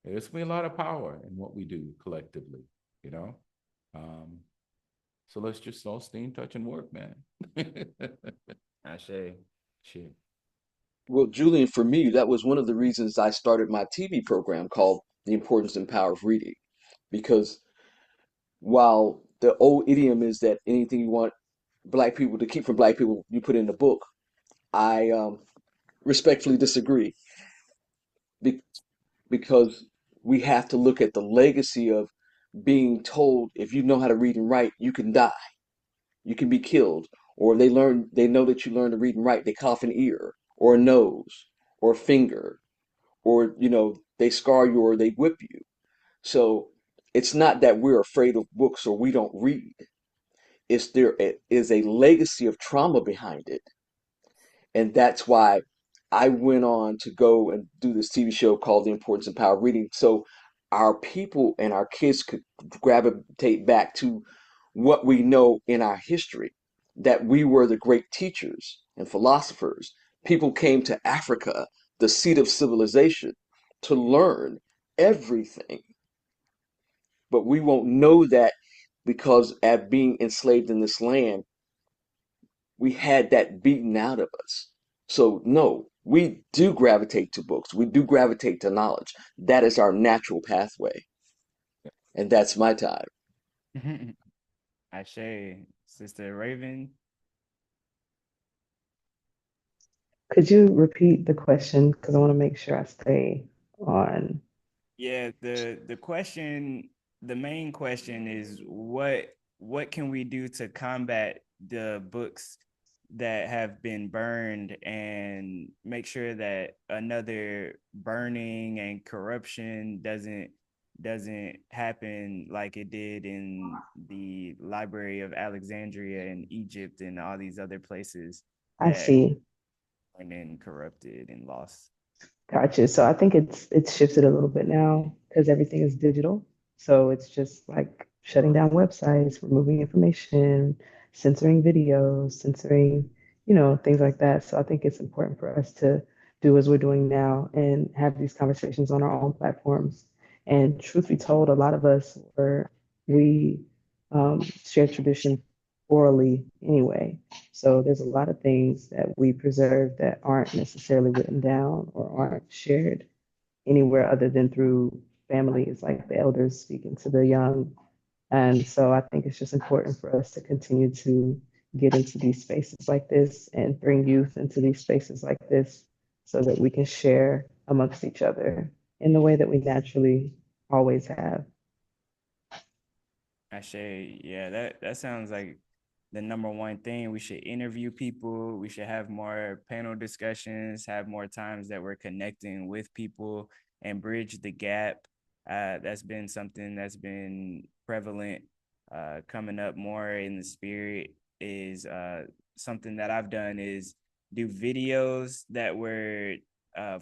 Speaker 3: there's gonna be a lot of power in what we do collectively. You know, so let's just all stay in touch and work, man.
Speaker 1: Ashe.
Speaker 3: Shit.
Speaker 4: Well, Julian, for me, that was one of the reasons I started my TV program called The Importance and Power of Reading. Because while the old idiom is that anything you want black people to keep from black people, you put in a book, I respectfully disagree be because we have to look at the legacy of being told if you know how to read and write, you can die, you can be killed, or they know that you learn to read and write, they cut off an ear or a nose or a finger, or they scar you or they whip you. So it's not that we're afraid of books or we don't read. It's there is a legacy of trauma behind it. And that's why I went on to go and do this TV show called The Importance and Power of Reading. So our people and our kids could gravitate back to what we know in our history, that we were the great teachers and philosophers. People came to Africa, the seat of civilization, to learn everything. But we won't know that because at being enslaved in this land, we had that beaten out of us. So, no, we do gravitate to books. We do gravitate to knowledge. That is our natural pathway. And that's my time.
Speaker 1: Ashe. Sister Raven.
Speaker 7: Could you repeat the question? Because I want to make sure I stay on.
Speaker 1: Yeah, the question, the main question is what can we do to combat the books that have been burned and make sure that another burning and corruption doesn't happen like it did in the Library of Alexandria in Egypt and all these other places
Speaker 7: I
Speaker 1: that
Speaker 7: see.
Speaker 1: and then corrupted and lost.
Speaker 7: Gotcha. So I think it's shifted a little bit now because everything is digital. So it's just like shutting down websites, removing information, censoring videos, censoring, things like that. So I think it's important for us to do as we're doing now and have these conversations on our own platforms. And truth be told, a lot of us we share tradition orally anyway. So there's a lot of things that we preserve that aren't necessarily written down or aren't shared anywhere other than through families, like the elders speaking to the young. And so I think it's just important for us to continue to get into these spaces like this and bring youth into these spaces like this so that we can share amongst each other in the way that we naturally always have.
Speaker 1: Ashay, yeah, that sounds like the number one thing. We should interview people. We should have more panel discussions, have more times that we're connecting with people and bridge the gap. That's been something that's been prevalent, coming up more in the spirit is something that I've done is do videos that were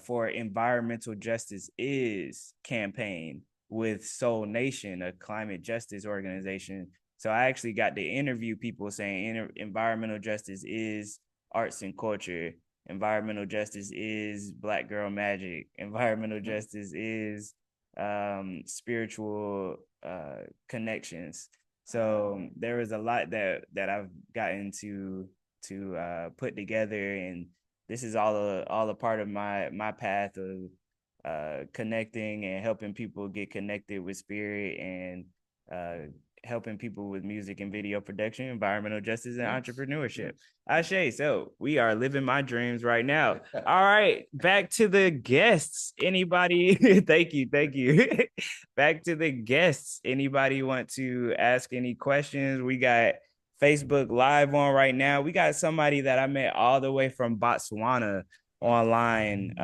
Speaker 1: for Environmental Justice Is campaign with Soul Nation, a climate justice organization. So I actually got to interview people saying environmental justice is arts and culture. Environmental justice is Black girl magic. Environmental justice is spiritual connections. So there was a lot that I've gotten to put together, and this is all a part of my path of connecting and helping people get connected with spirit and helping people with music and video production, environmental justice, and entrepreneurship. Ashay, so we are living my dreams right now. All right, back to the guests. Anybody? Thank you. Back to the guests. Anybody want to ask any questions? We got Facebook Live on right now. We got somebody that I met all the way from Botswana online.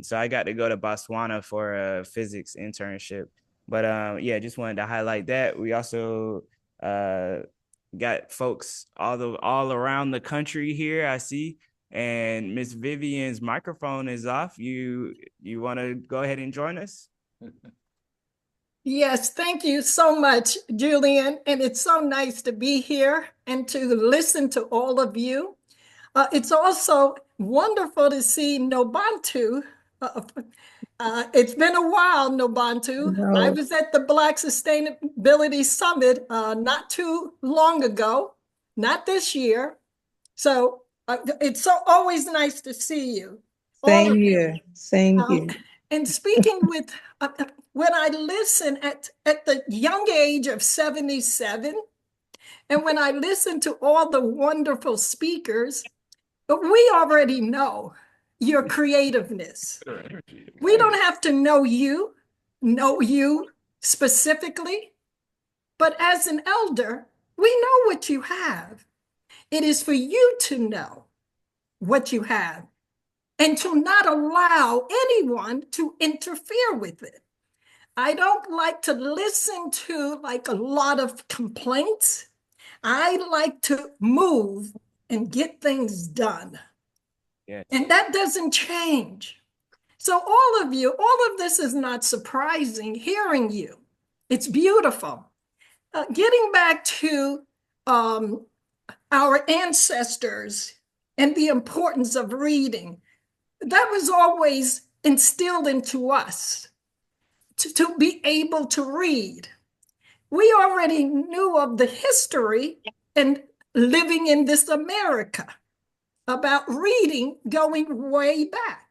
Speaker 1: So I got to go to Botswana for a physics internship. But yeah, just wanted to highlight that. We also got folks all around the country here, I see. And Miss Vivian's microphone is off. You want to go ahead and join us?
Speaker 8: Yes, thank you so much, Julian. And it's so nice to be here and to listen to all of you. It's also wonderful to see Nobantu. It's been a while, Nobantu.
Speaker 6: No.
Speaker 8: I was at the Black Sustainability Summit not too long ago, not this year. So it's always nice to see you.
Speaker 6: Same here. Same here.
Speaker 8: And speaking with, when I listen at the young age of 77, and when I listen to all the wonderful speakers, we already know your creativeness. We don't have to know you specifically, but as an elder, we know what you have. It is for you to know what you have and to not allow anyone to interfere with it. I don't like to listen to like a lot of complaints. I like to move and get things done.
Speaker 1: Yes.
Speaker 8: And that doesn't change. So all of you, all of this is not surprising hearing you. It's beautiful. Getting back to our ancestors and the importance of reading, that was always instilled into us to be able to read. We already knew of the history and living in this America about reading going way back.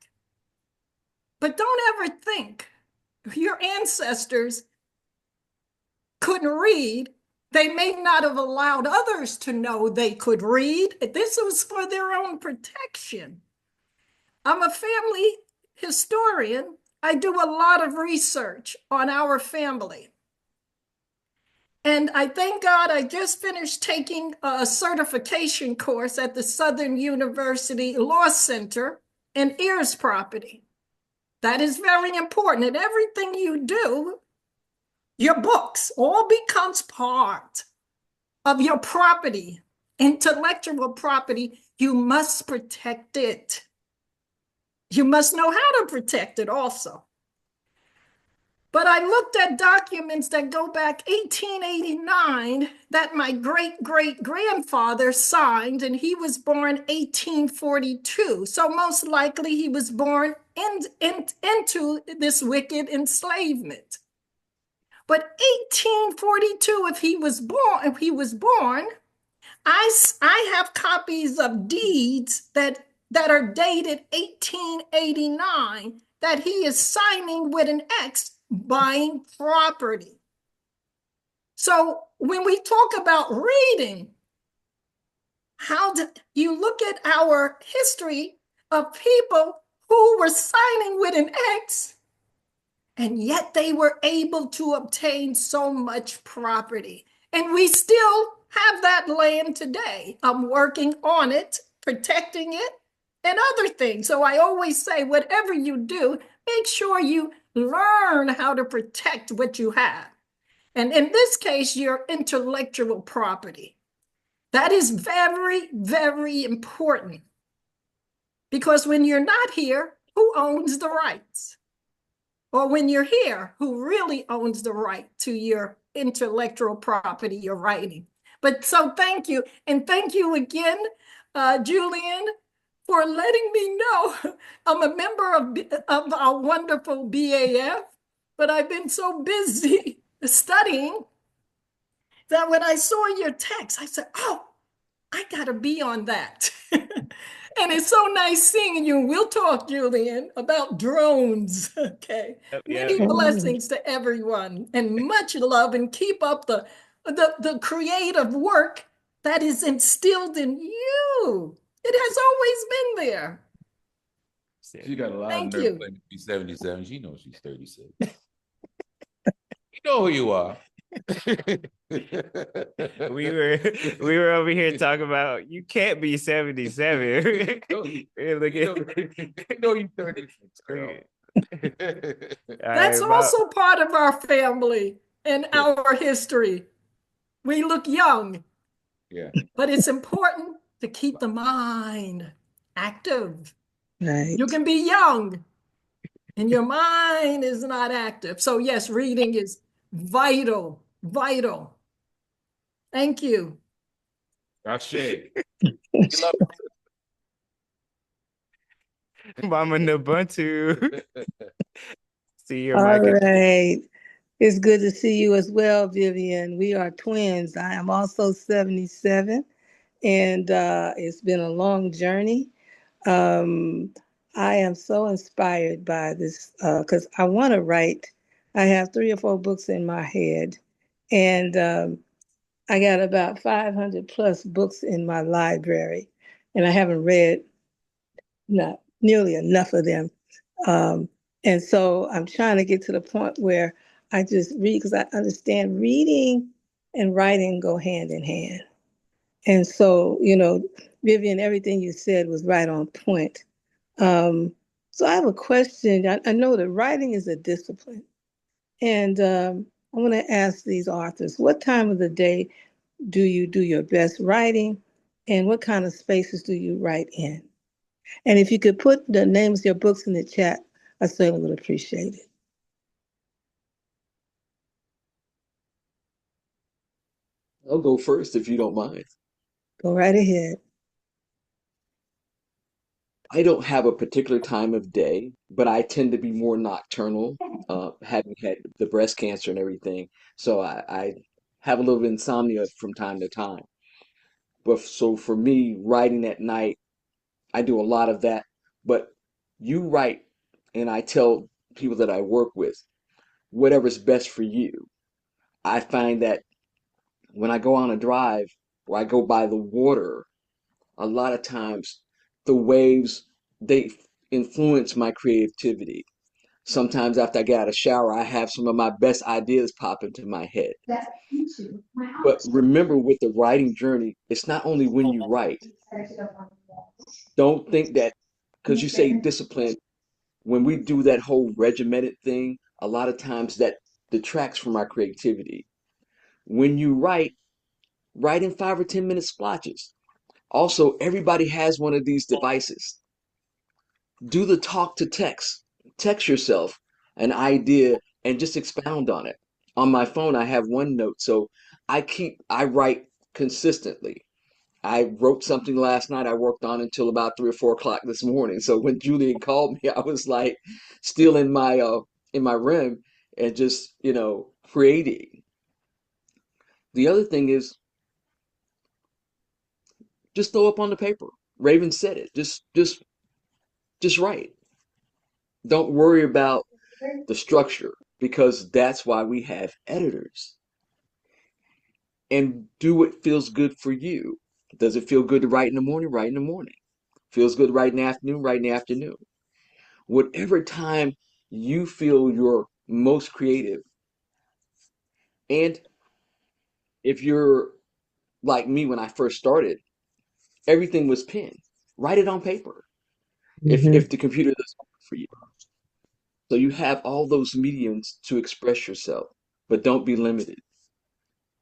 Speaker 8: But don't ever think your ancestors couldn't read. They may not have allowed others to know they could read. This was for their own protection. I'm a family historian. I do a lot of research on our family. And I thank God I just finished taking a certification course at the Southern University Law Center in heirs property. That is very important. And everything you do, your books, all becomes part of your property, intellectual property. You must protect it. You must know how to protect it also. But I looked at documents that go back 1889 that my great-great-grandfather signed, and he was born 1842. So most likely he was born into this wicked enslavement. But 1842, if he was born, I have copies of deeds that are dated 1889 that he is signing with an X, buying property. So when we talk about reading, how do you look at our history of people who were signing with an X, and yet they were able to obtain so much property. And we still have that land today. I'm working on it, protecting it, and other things. So I always say, whatever you do, make sure you learn how to protect what you have. And in this case, your intellectual property. That is very, very important. Because when you're not here, who owns the rights? Or when you're here, who really owns the right to your intellectual property, your writing? But so thank you. And thank you again, Julian, for letting me know. I'm a member of our wonderful BAF, but I've been so busy studying that when I saw your text, I said, oh, I got to be on that. And it's so nice seeing you. We'll talk, Julian, about drones. Okay.
Speaker 1: Yep,
Speaker 8: Many
Speaker 1: yep.
Speaker 8: blessings to everyone and much love, and keep up the creative work that is instilled in you. It has always been there.
Speaker 3: She got a lot of
Speaker 8: Thank
Speaker 3: nerve
Speaker 8: you.
Speaker 3: claiming to be 77. She knows she's 36. You know who you are.
Speaker 1: we were over here talking about you can't be 77.
Speaker 3: No,
Speaker 1: Look
Speaker 3: you know you're 36, girl.
Speaker 8: That's also part of our family and our history. We look young.
Speaker 3: Yeah.
Speaker 8: But it's important to keep the mind active.
Speaker 6: Right.
Speaker 8: You can be young and your mind is not active. So yes, reading is vital, vital. Thank you.
Speaker 3: Ashe.
Speaker 1: Mama Nubuntu. See your
Speaker 6: All
Speaker 1: mic.
Speaker 6: right. It's good to see you as well, Vivian. We are twins. I am also 77, and it's been a long journey. I am so inspired by this because I want to write. I have 3 or 4 books in my head, and I got about 500 plus books in my library, and I haven't read not nearly enough of them. And so I'm trying to get to the point where I just read, because I understand reading and writing go hand in hand. And so, Vivian, everything you said was right on point. So I have a question. I know that writing is a discipline. And I want to ask these authors, what time of the day do you do your best writing? And what kind of spaces do you write in? And if you could put the names of your books in the chat, I certainly would appreciate it.
Speaker 4: I'll go first if you don't mind.
Speaker 6: Go right ahead.
Speaker 4: I don't have a particular time of day, but I tend to be more nocturnal, having had the breast cancer and everything. So I have a little bit of insomnia from time to time. But so for me, writing at night, I do a lot of that. But you write, and I tell people that I work with, whatever's best for you. I find that when I go on a drive or I go by the water, a lot of times the waves, they influence my creativity. Sometimes after I get out of the shower, I have some of my best ideas pop into my head. But remember, with the writing journey, it's not only when you write. Don't think that because you say discipline, when we do that whole regimented thing, a lot of times that detracts from our creativity. When you write in 5 or 10 minute splotches. Also, everybody has one of these devices. Do the talk to text. Text yourself an idea and just expound on it. On my phone, I have OneNote, so I write consistently. I wrote something last night. I worked on until about 3 or 4 o'clock this morning. So when Julian called me, I was like still in my REM and just creating. The other thing is just throw up on the paper. Raven said it. Just write. Don't worry about the structure because that's why we have editors. And do what feels good for you. Does it feel good to write in the morning? Write in the morning. Feels good to write in the afternoon? Write in the afternoon. Whatever time you feel you're most creative. And if you're like me when I first started, everything was pen. Write it on paper. If
Speaker 7: Hmm.
Speaker 4: the computer doesn't work for you. So you have all those mediums to express yourself, but don't be limited.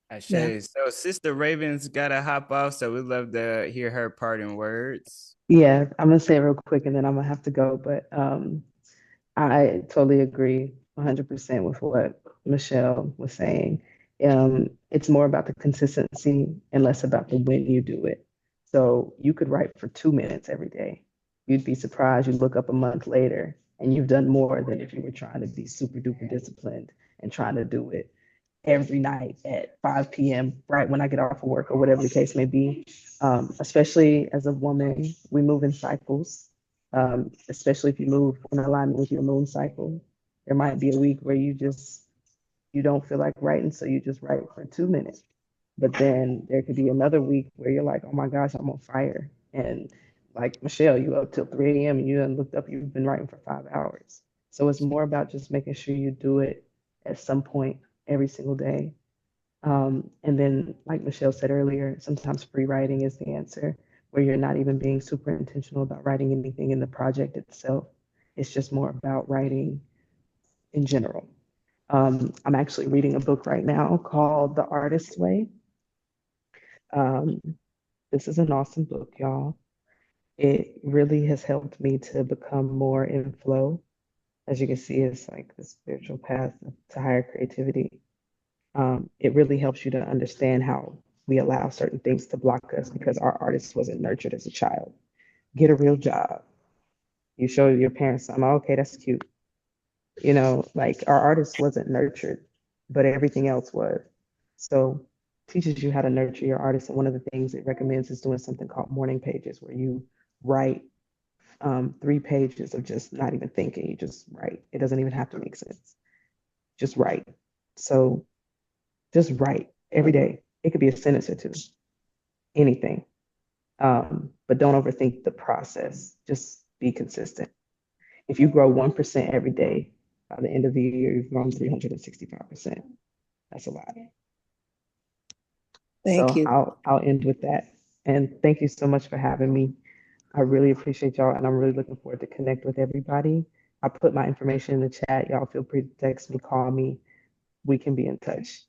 Speaker 6: Yeah.
Speaker 1: Ashe. So Sister Raven's gotta hop off, so we'd love to hear her parting words.
Speaker 7: Yeah, I'm gonna say it real quick and then I'm gonna have to go. But I totally agree 100% with what Michelle was saying. It's more about the consistency and less about the when you do it. So you could write for 2 minutes every day. You'd be surprised. You look up a month later and you've done more than if you were trying to be super duper disciplined and trying to do it every night at 5 p.m., right when I get off of work or whatever the case may be. Especially as a woman, we move in cycles, especially if you move in alignment with your moon cycle. There might be a week where you don't feel like writing, so you just write for 2 minutes. But then there could be another week where you're like, oh my gosh, I'm on fire. And like Michelle, you up till 3 a.m. and you done looked up, you've been writing for 5 hours. So it's more about just making sure you do it at some point every single day. And then, like Michelle said earlier, sometimes free writing is the answer, where you're not even being super intentional about writing anything in the project itself. It's just more about writing in general. I'm actually reading a book right now called The Artist's Way. Um, this is an awesome book, y'all. It really has helped me to become more in flow. As you can see, it's like the spiritual path to higher creativity. It really helps you to understand how we allow certain things to block us because our artist wasn't nurtured as a child. Get a real job. You show your parents something, "Oh, okay, that's cute." Like our artist wasn't nurtured, but everything else was. So teaches you how to nurture your artist. And one of the things it recommends is doing something called morning pages, where you write 3 pages of just not even thinking. You just write. It doesn't even have to make sense. Just write. So just write every day. It could be a sentence or two, anything. But don't overthink the process. Just be consistent. If you grow 1% every day, by the end of the year, you've grown 365%. That's a lot.
Speaker 6: Thank
Speaker 7: So
Speaker 6: you.
Speaker 7: I'll end with that. And thank you so much for having me. I really appreciate y'all, and I'm really looking forward to connect with everybody. I put my information in the chat. Y'all feel free to text me, call me. We can be in touch.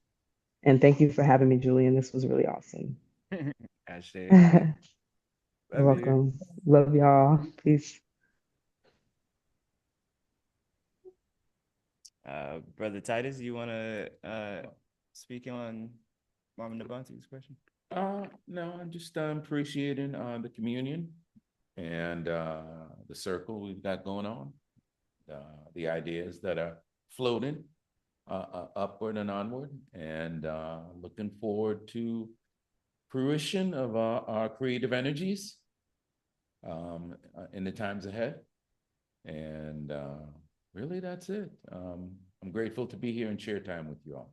Speaker 7: And thank you for having me, Julian. This was really awesome.
Speaker 1: Ashe.
Speaker 7: You're
Speaker 1: Love you.
Speaker 7: welcome. Love y'all. Peace.
Speaker 1: Brother Titus, you wanna speak on Mama Nabanti's question?
Speaker 3: No, I'm just appreciating the communion and the circle we've got going on, the ideas that are floating upward and onward, and looking forward to fruition of our creative energies in the times ahead. And really, that's it. I'm grateful to be here and share time with you all.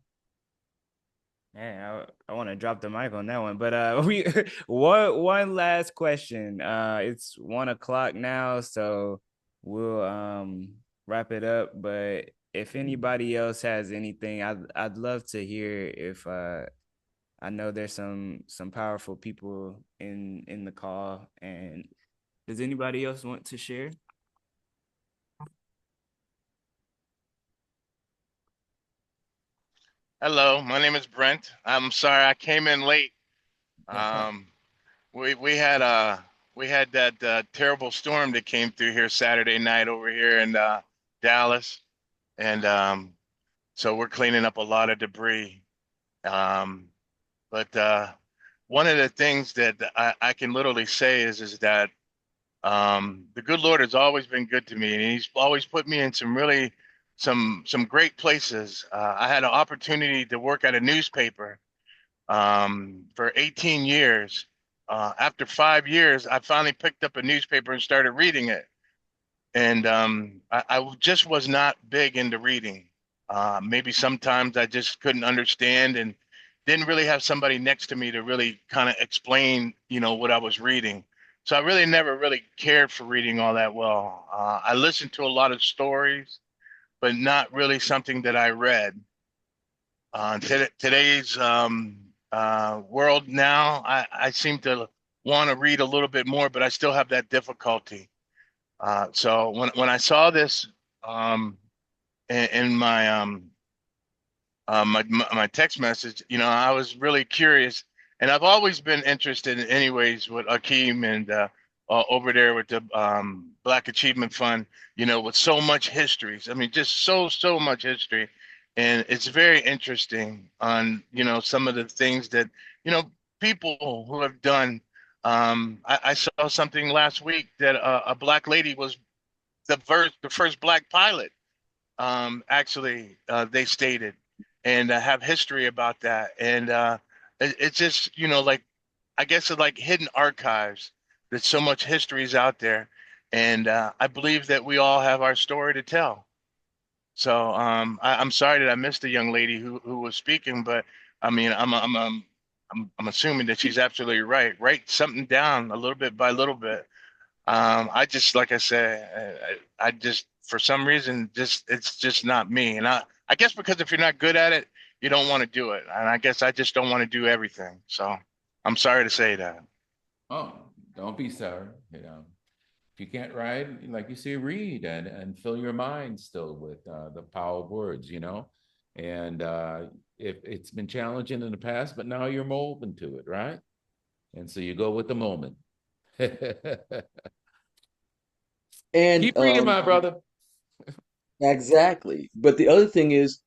Speaker 1: Man, I want to drop the mic on that one, but we one last question. It's 1 o'clock now, so we'll wrap it up. But if anybody else has anything, I'd love to hear. If I know there's some powerful people in the call, and does anybody else want to share?
Speaker 9: Hello, my name is Brent. I'm sorry I came in late. Um, we had that terrible storm that came through here Saturday night over here in Dallas, and so we're cleaning up a lot of debris. Um, but one of the things that I can literally say is that the good Lord has always been good to me, and He's always put me in some really some great places. I had an opportunity to work at a newspaper for 18 years. After 5 years, I finally picked up a newspaper and started reading it. And I just was not big into reading. Maybe sometimes I just couldn't understand, didn't really have somebody next to me to really kind of explain, what I was reading. So I really never really cared for reading all that well. I listened to a lot of stories, but not really something that I read. Today's world now, I seem to want to read a little bit more, but I still have that difficulty. So when I saw this in my text message, I was really curious, and I've always been interested in, anyways, with Akeem and over there with the Black Achievement Fund. With so much history. I mean, just so much history, and it's very interesting on some of the things that people who have done. I saw something last week that a Black lady was the first Black pilot, actually, they stated, and have history about that. And it's just, like, I guess it's like hidden archives. That so much history is out there. And I believe that we all have our story to tell. So I'm sorry that I missed the young lady who was speaking, but I mean, I'm assuming that she's absolutely right. Write something down a little bit by little bit. I just, like I said, I just, for some reason, it's just not me. And I guess because if you're not good at it, you don't want to do it. And I guess I just don't want to do everything. So I'm sorry to say that.
Speaker 3: Oh, don't be sorry. If you can't write, like you say, read and fill your mind still with the power of words. And if it's been challenging in the past, but now you're more open to it, right? And so you go with the moment.
Speaker 4: And
Speaker 3: Keep reading, my brother.
Speaker 4: exactly. But the other thing is,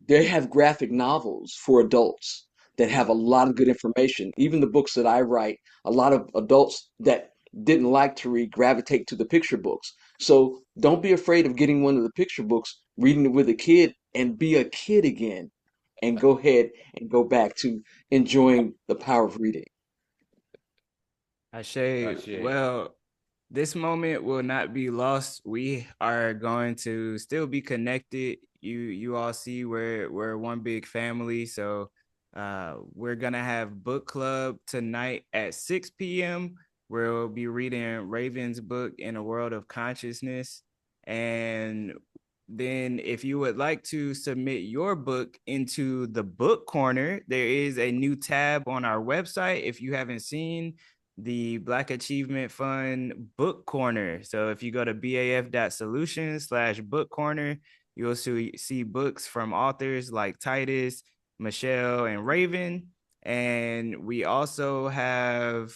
Speaker 4: they have graphic novels for adults that have a lot of good information. Even the books that I write, a lot of adults that didn't like to read gravitate to the picture books. So don't be afraid of getting one of the picture books, reading it with a kid, and be a kid again, and go ahead and go back to enjoying the power of reading.
Speaker 1: Ashay, well, this moment will not be lost. We are going to still be connected. You all see we're one big family. So we're gonna have book club tonight at 6 p.m. where we'll be reading Raven's book In a World of Consciousness. And then if you would like to submit your book into the book corner, there is a new tab on our website. If you haven't seen the Black Achievement Fund book corner. So if you go to baf.solutions/book corner, you'll see books from authors like Titus, Michelle, and Raven. And we also have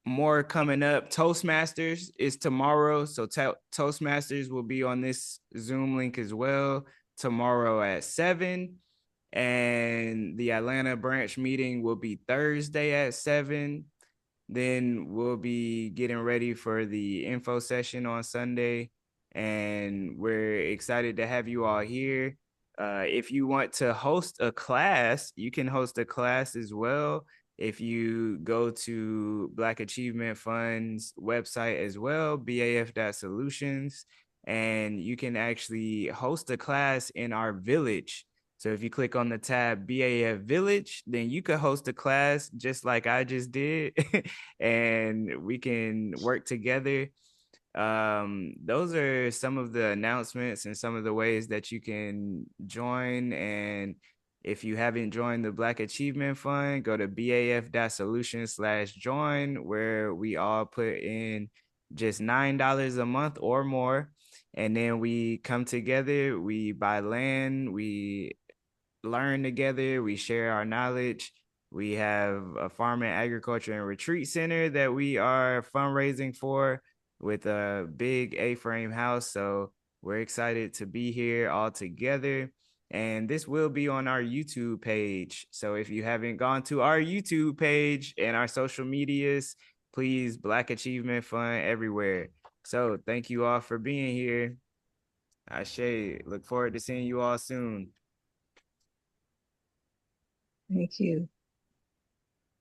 Speaker 1: more coming up. Toastmasters is tomorrow. So Toastmasters will be on this Zoom link as well tomorrow at 7. And the Atlanta branch meeting will be Thursday at 7. Then we'll be getting ready for the info session on Sunday. And we're excited to have you all here. If you want to host a class, you can host a class as well. If you go to Black Achievement Fund's website as well, baf.solutions, and you can actually host a class in our village. So if you click on the tab BAF Village, then you could host a class just like I just did, and we can work together. Those are some of the announcements and some of the ways that you can join. And if you haven't joined the Black Achievement Fund, go to baf.solutions/join, where we all put in just $9 a month or more. And then we come together, we buy land, we learn together, we share our knowledge. We have a farm and agriculture and retreat center that we are fundraising for with a big A-frame house. So we're excited to be here all together. And this will be on our YouTube page. So if you haven't gone to our YouTube page and our social medias, please, Black Achievement Fund everywhere. So thank you all for being here. Ashay, look forward to seeing you all soon.
Speaker 6: Thank you.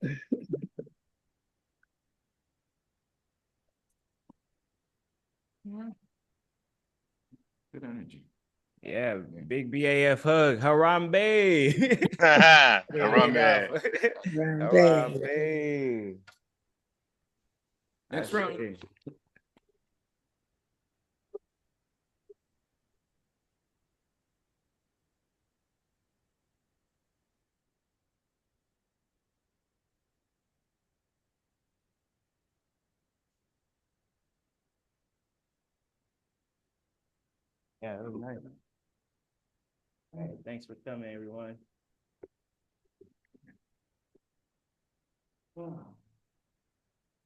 Speaker 3: Good energy.
Speaker 1: Yeah, big BAF hug. Harambe.
Speaker 9: Harambe.
Speaker 1: Harambe.
Speaker 3: Next round.
Speaker 1: Yeah, it was nice. All right, thanks for coming, everyone. Wow.